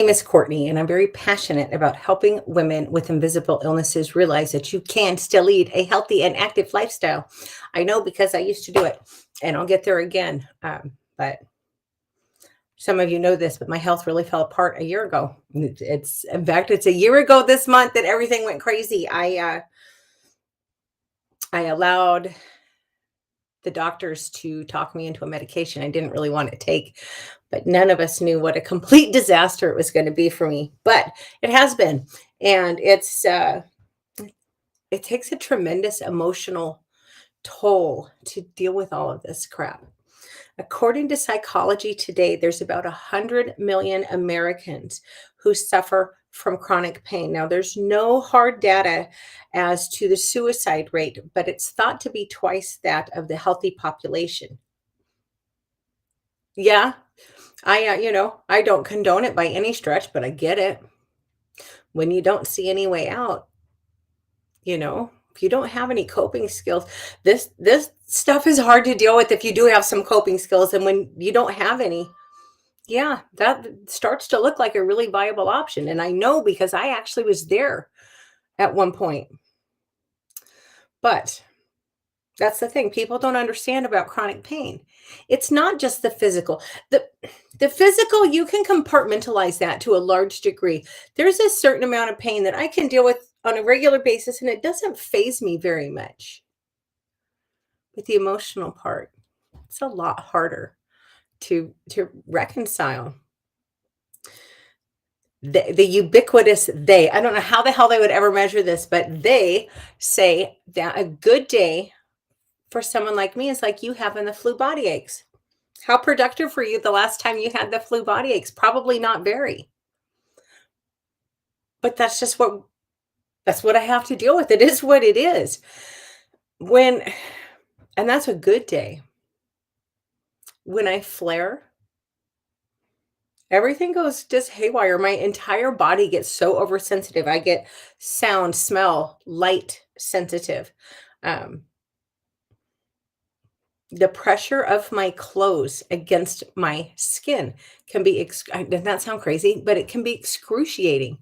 My name is Courtney, and I'm very passionate about helping women with invisible illnesses realize that you can still lead a healthy and active lifestyle. I know because I used to do it, and I'll get there again. But some of you know this, but my health really fell apart a year ago. It's in fact, it's a year ago this month that everything went crazy. I allowed the doctors to talk me into a medication I didn't really want to take, but none of us knew what a complete disaster it was going to be for me. But it has been, and it takes a tremendous emotional toll to deal with all of this crap. According to Psychology Today, there's about 100 million Americans who suffer from chronic pain. Now, there's no hard data as to the suicide rate, but it's thought to be twice that of the healthy population. Yeah, I don't condone it by any stretch, but I get it. When you don't see any way out, if you don't have any coping skills, this stuff is hard to deal with if you do have some coping skills. And when you don't have any, yeah, that starts to look like a really viable option. And I know because I actually was there at one point. But that's the thing. People don't understand about chronic pain. It's not just the physical. The physical, you can compartmentalize that to a large degree. There's a certain amount of pain that I can deal with on a regular basis, and it doesn't phase me very much. But the emotional part, it's a lot harder to reconcile. The ubiquitous they, I don't know how the hell they would ever measure this, but they say that a good day for someone like me is like you having the flu body aches. How productive were you the last time you had the flu body aches? Probably not very. But that's what I have to deal with. It is what it is. And that's a good day. When I flare, everything goes just haywire. My entire body gets so oversensitive. I get sound, smell, light sensitive. The pressure of my clothes against my skin can be, does that sound crazy? But it can be excruciating.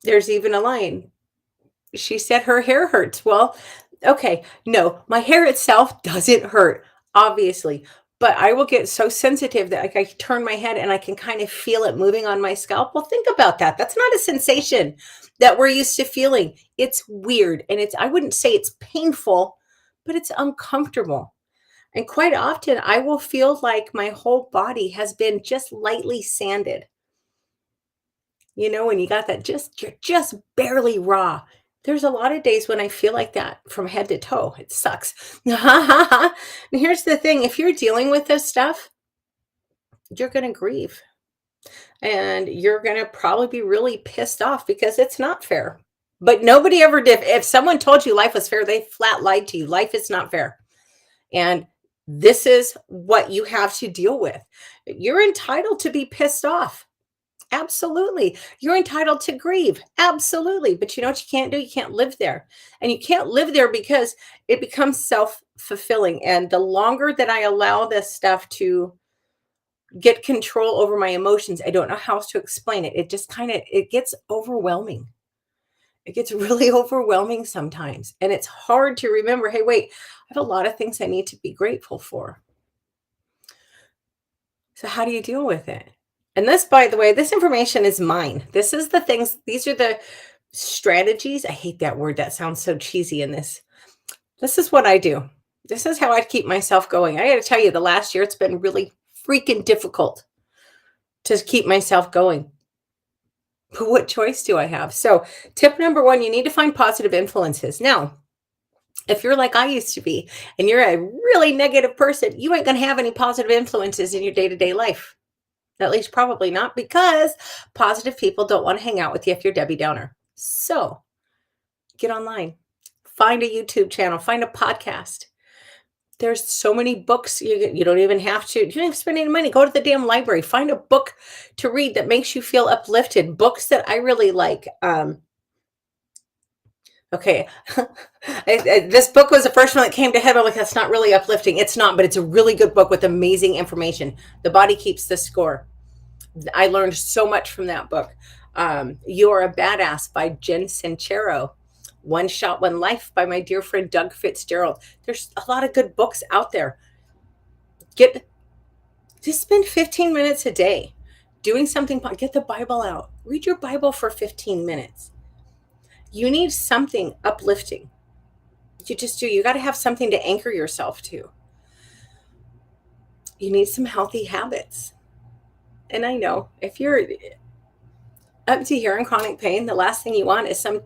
There's even a line. She said her hair hurts. Well, okay, no, my hair itself doesn't hurt, obviously, but I will get so sensitive that like I turn my head and I can kind of feel it moving on my scalp. Well, think about that. That's not a sensation that we're used to feeling. It's weird, and I wouldn't say it's painful, but it's uncomfortable. And quite often I will feel like my whole body has been just lightly sanded. When you got that you're just barely raw. There's a lot of days when I feel like that from head to toe. It sucks. And here's the thing, if you're dealing with this stuff, you're going to grieve. And you're going to probably be really pissed off because it's not fair. But nobody ever did. If someone told you life was fair, they flat lied to you. Life is not fair. And this is what you have to deal with. You're entitled to be pissed off. Absolutely. You're entitled to grieve. Absolutely. But you know what you can't do? You can't live there. And you can't live there because it becomes self-fulfilling. And the longer that I allow this stuff to get control over my emotions, I don't know how else to explain it. It just it gets overwhelming. It gets really overwhelming sometimes. And it's hard to remember, hey, wait, I have a lot of things I need to be grateful for. So how do you deal with it? And this, by the way, this information is mine. This is the things, these are the strategies. I hate that word. That sounds so cheesy in this. This is what I do. This is how I keep myself going. I got to tell you, the last year, it's been really freaking difficult to keep myself going. But what choice do I have? So tip number one, you need to find positive influences. Now, if you're like I used to be, and you're a really negative person, you ain't going to have any positive influences in your day-to-day life. At least probably not, because positive people don't want to hang out with you if you're Debbie Downer. So get online, find a YouTube channel, find a podcast. There's so many books. You don't even have to, you don't have to spend any money. Go to the damn library, find a book to read that makes you feel uplifted. Books that I really like. Okay. This book was the first one that came to head. I'm like, that's not really uplifting. It's not, but it's a really good book with amazing information. The Body Keeps the Score. I learned so much from that book. You're a Badass by Jen Sincero. One Shot, One Life by my dear friend Doug Fitzgerald. There's a lot of good books out there. Get Just spend 15 minutes a day doing something. Get the Bible out. Read your Bible for 15 minutes. You need something uplifting. You just do. You got to have something to anchor yourself to. You need some healthy habits. And I know if you're up to here in chronic pain, the last thing you want is some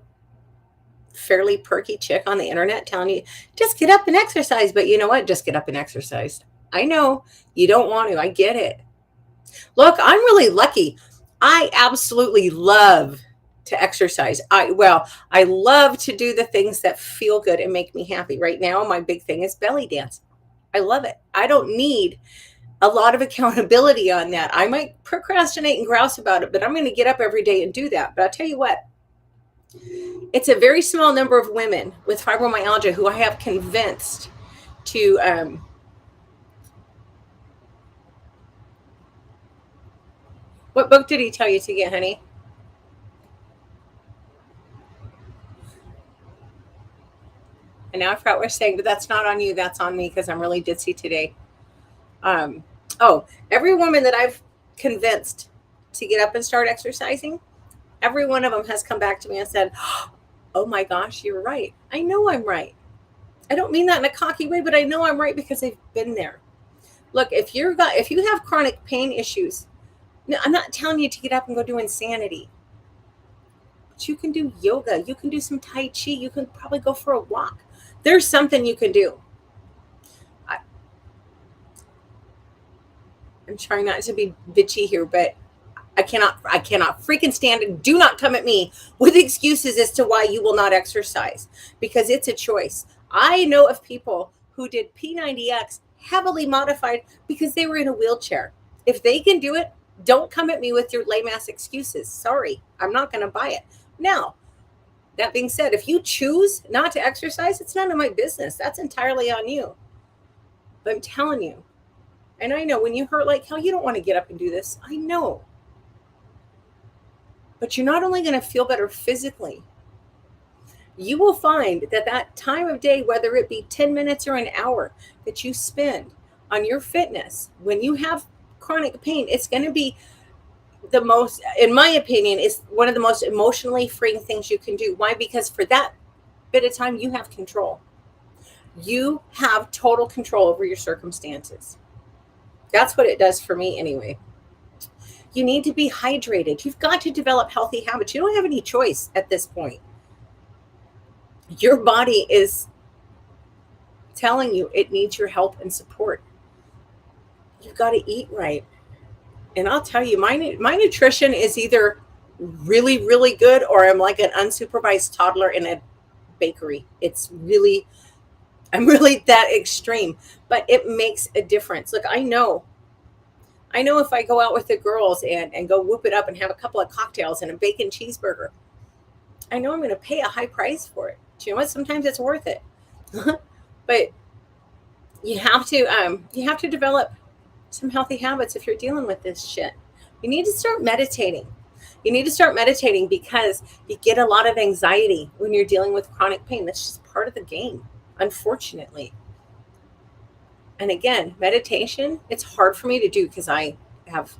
fairly perky chick on the internet telling you, just get up and exercise. But you know what? Just get up and exercise. I know you don't want to. I get it. Look, I'm really lucky. I absolutely love to exercise. I love to do the things that feel good and make me happy. Right now, my big thing is belly dance. I love it. I don't need a lot of accountability on that. I might procrastinate and grouse about it, but I'm going to get up every day and do that. But I'll tell you what, it's a very small number of women with fibromyalgia who I have convinced to what book did he tell you to get, honey? And now I forgot what we're saying, but that's not on you. That's on me because I'm really ditzy today. Every woman that I've convinced to get up and start exercising, every one of them has come back to me and said, oh my gosh, you're right. I know I'm right. I don't mean that in a cocky way, but I know I'm right because I've been there. Look, if you have chronic pain issues, no, I'm not telling you to get up and go do insanity. But you can do yoga. You can do some Tai Chi. You can probably go for a walk. There's something you can do. I'm trying not to be bitchy here, but I cannot freaking stand it. Do not come at me with excuses as to why you will not exercise, because it's a choice. I know of people who did P90X heavily modified because they were in a wheelchair. If they can do it, don't come at me with your lame ass excuses. Sorry, I'm not going to buy it. Now, that being said, if you choose not to exercise, it's none of my business. That's entirely on you. But I'm telling you, and I know when you hurt like hell, you don't want to get up and do this. I know. But you're not only going to feel better physically, you will find that time of day, whether it be 10 minutes or an hour that you spend on your fitness, when you have chronic pain, it's going to be the most, in my opinion, is one of the most emotionally freeing things you can do. Why? Because for that bit of time, you have control. You have total control over your circumstances. That's what it does for me anyway. You need to be hydrated. You've got to develop healthy habits. You don't have any choice at this point. Your body is telling you it needs your help and support. You've got to eat right. And I'll tell you, my nutrition is either really, really good or I'm like an unsupervised toddler in a bakery. I'm really that extreme, but it makes a difference. Look, I know if I go out with the girls and go whoop it up and have a couple of cocktails and a bacon cheeseburger, I know I'm going to pay a high price for it. Do you know what? Sometimes it's worth it. But you have to develop some healthy habits if you're dealing with this shit. You need to start meditating. You need to start meditating because you get a lot of anxiety when you're dealing with chronic pain. That's just part of the game, unfortunately. And again, meditation, it's hard for me to do because I have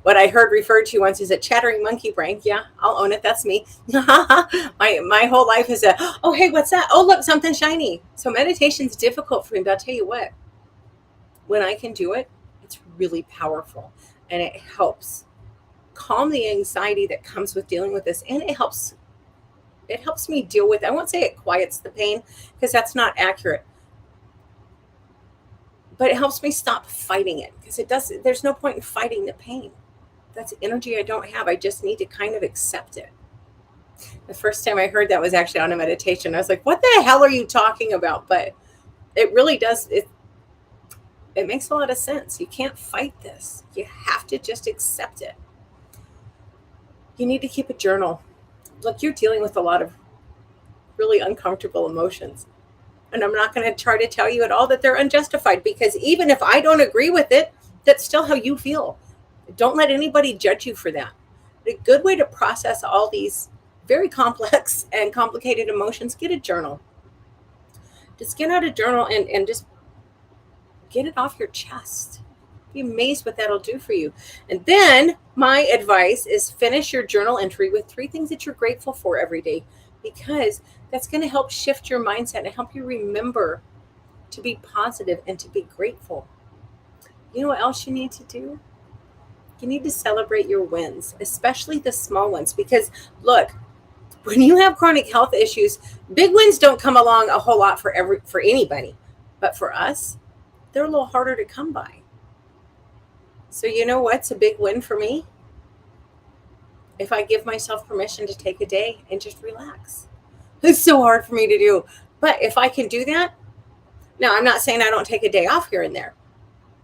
what I heard referred to once as a chattering monkey brain. Yeah, I'll own it. That's me. my whole life is oh, hey, what's that? Oh, look, something shiny. So meditation's difficult for me, but I'll tell you what, when I can do it, it's really powerful and it helps calm the anxiety that comes with dealing with this. And it helps me deal with, I won't say it quiets the pain because that's not accurate, but it helps me stop fighting it because there's no point in fighting the pain. That's energy I don't have. I just need to kind of accept it. The first time I heard that was actually on a meditation. I was like, what the hell are you talking about? But it really does. It makes a lot of sense. You can't fight this. You have to just accept it. You need to keep a journal. Look, you're dealing with a lot of really uncomfortable emotions. And I'm not going to try to tell you at all that they're unjustified because even if I don't agree with it, that's still how you feel. Don't let anybody judge you for that. A good way to process all these very complex and complicated emotions, get a journal. Just get out a journal and just get it off your chest. Be amazed what that'll do for you. And then my advice is finish your journal entry with 3 things that you're grateful for every day, because that's going to help shift your mindset and help you remember to be positive and to be grateful. You know what else you need to do? You need to celebrate your wins, especially the small ones, because look, when you have chronic health issues, big wins don't come along a whole lot for anybody. But for us, they're a little harder to come by. So you know what's a big win for me? If I give myself permission to take a day and just relax. It's so hard for me to do. But if I can do that, now I'm not saying I don't take a day off here and there,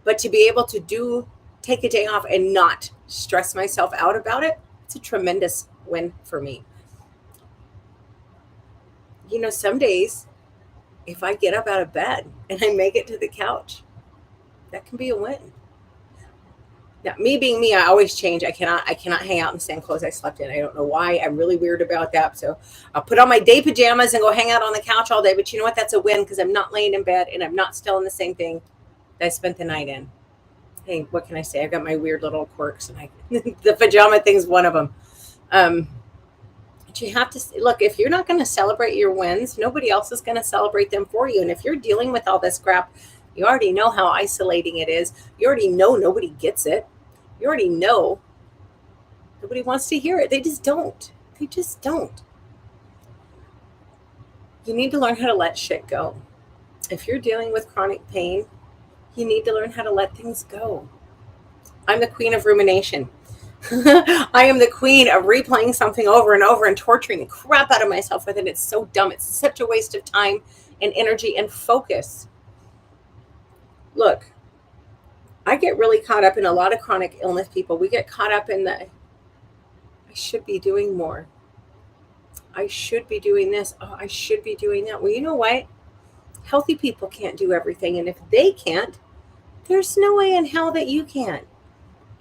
but to be able to take a day off and not stress myself out about it, it's a tremendous win for me. You know, some days, if I get up out of bed and I make it to the couch, that can be a win. Now, me being me, I always change. I cannot hang out in the same clothes I slept in. I don't know why. I'm really weird about that. So I'll put on my day pajamas and go hang out on the couch all day. But you know what? That's a win, because I'm not laying in bed and I'm not still in the same thing that I spent the night in. Hey, what can I say? I've got my weird little quirks, and the pajama thing's one of them. But you have to look, if you're not going to celebrate your wins, nobody else is going to celebrate them for you. And if you're dealing with all this crap, you already know how isolating it is. You already know nobody gets it. You already know nobody wants to hear it. They just don't. They just don't. You need to learn how to let shit go. If you're dealing with chronic pain, you need to learn how to let things go. I'm the queen of rumination. I am the queen of replaying something over and over and torturing the crap out of myself with it. It's so dumb. It's such a waste of time and energy and focus. Look, I get really caught up in a lot of chronic illness people. We get caught up in the, I should be doing more. I should be doing this. Oh, I should be doing that. Well, you know what? Healthy people can't do everything. And if they can't, there's no way in hell that you can.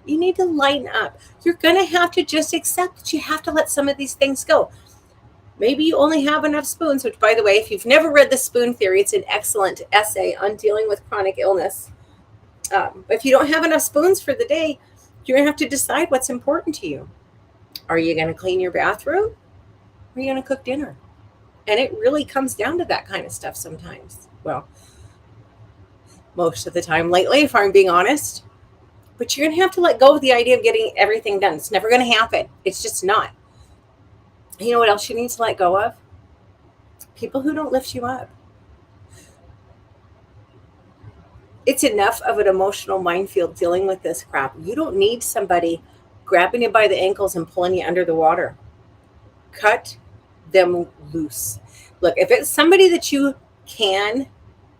You need to lighten up. You're going to have to just accept that you have to let some of these things go. Maybe you only have enough spoons, which, by the way, if you've never read The Spoon Theory, it's an excellent essay on dealing with chronic illness. If you don't have enough spoons for the day, you're going to have to decide what's important to you. Are you going to clean your bathroom? Or are you going to cook dinner? And it really comes down to that kind of stuff sometimes. Well, most of the time lately, if I'm being honest. But you're going to have to let go of the idea of getting everything done. It's never going to happen. It's just not. You know what else you need to let go of? People who don't lift you up. It's enough of an emotional minefield dealing with this crap. You don't need somebody grabbing you by the ankles and pulling you under the water. Cut them loose. Look, if it's somebody that you can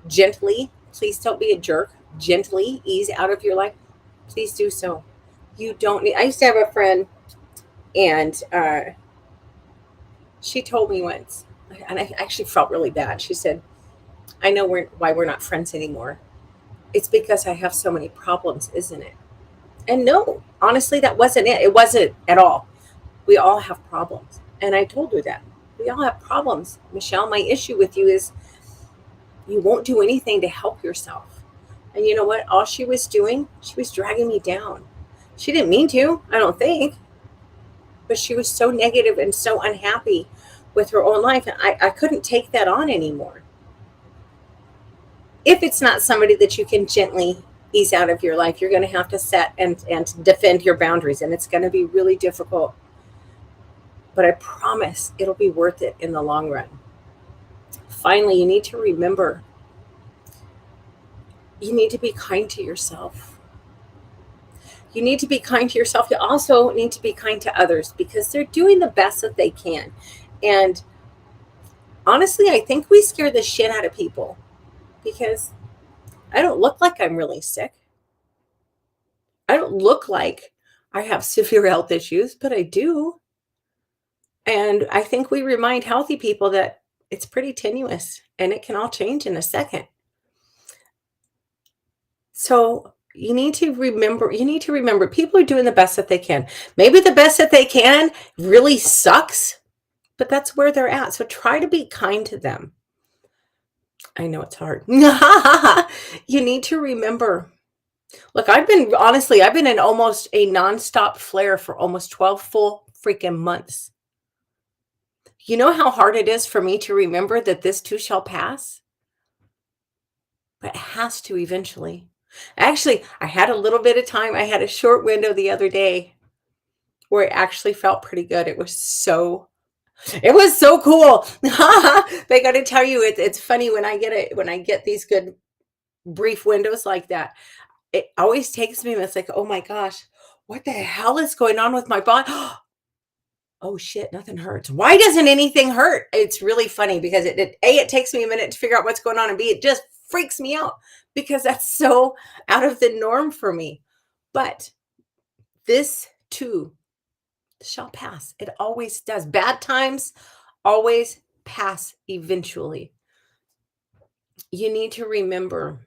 gently, please don't be a jerk, gently ease out of your life, please do so. You don't need, I used to have a friend, and she told me once, and I actually felt really bad. She said, I know why we're not friends anymore. It's because I have so many problems, isn't it? And no, honestly, that wasn't it. It wasn't at all. We all have problems. And I told her that. We all have problems. Michelle, my issue with you is you won't do anything to help yourself. And you know what? All she was doing, she was dragging me down. She didn't mean to, I don't think. But she was so negative and so unhappy with her own life. And I couldn't take that on anymore. If it's not somebody that you can gently ease out of your life, you're going to have to set and defend your boundaries. And it's going to be really difficult. But I promise it'll be worth it in the long run. Finally, you need to remember, you need to be kind to yourself. You need to be kind to yourself. You also need to be kind to others, because they're doing the best that they can. And honestly, I think we scare the shit out of people, because I don't look like I'm really sick. I don't look like I have severe health issues, but I do. And I think we remind healthy people that it's pretty tenuous and it can all change in a second. So You need to remember people are doing the best that they can. Maybe the best that they can really sucks, but that's where they're at. So try to be kind to them. I know it's hard. You need to remember. Look, I've been in almost a nonstop flare for almost 12 full freaking months. You know how hard it is for me to remember that this too shall pass? But it has to eventually. Actually, I had a little bit of time. I had a short window the other day where it actually felt pretty good. It was so cool. They got to tell you, it's funny when I get these good brief windows like that. It always takes me, and it's like, oh my gosh, what the hell is going on with my body? Oh shit, nothing hurts. Why doesn't anything hurt? It's really funny because it takes me a minute to figure out what's going on, and B, it just freaks me out because that's so out of the norm for me. But this too shall pass. It always does. Bad times always pass eventually. You need to remember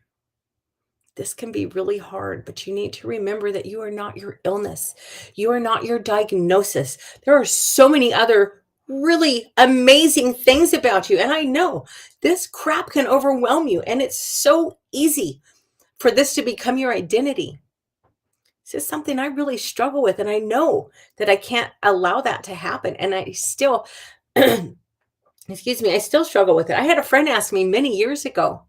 this can be really hard, but you need to remember that you are not your illness. You are not your diagnosis. There are so many other really amazing things about you. And I know this crap can overwhelm you, and it's so easy for this to become your identity. This is something I really struggle with, and I know that I can't allow that to happen. And I still, excuse me, I still struggle with it. I had a friend ask me many years ago,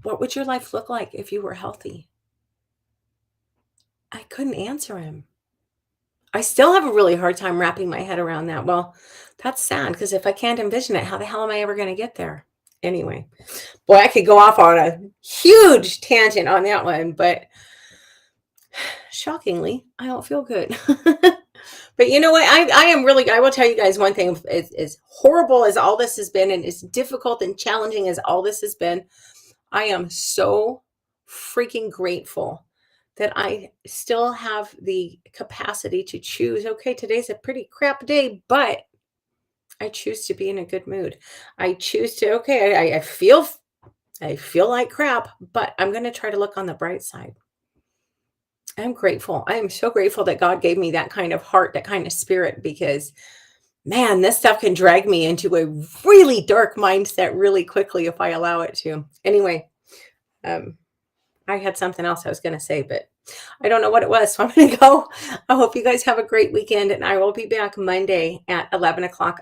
what would your life look like if you were healthy? I couldn't answer him. I still have a really hard time wrapping my head around that. Well, that's sad because if I can't envision it, how the hell am I ever going to get there? Anyway, boy, I could go off on a huge tangent on that one, but shockingly, I don't feel good. But you know what? I am really, I will tell you guys one thing, as horrible as all this has been, and as difficult and challenging as all this has been, I am so freaking grateful that I still have the capacity to choose. Okay, today's a pretty crap day, but I choose to be in a good mood. I choose to, okay, I feel like crap, but I'm going to try to look on the bright side. I'm grateful. I am so grateful that God gave me that kind of heart, that kind of spirit, because man, this stuff can drag me into a really dark mindset really quickly if I allow it to. Anyway, um, I had something else I was going to say, but I don't know what it was. So I'm going to go. I hope you guys have a great weekend, and I will be back Monday at 11 o'clock.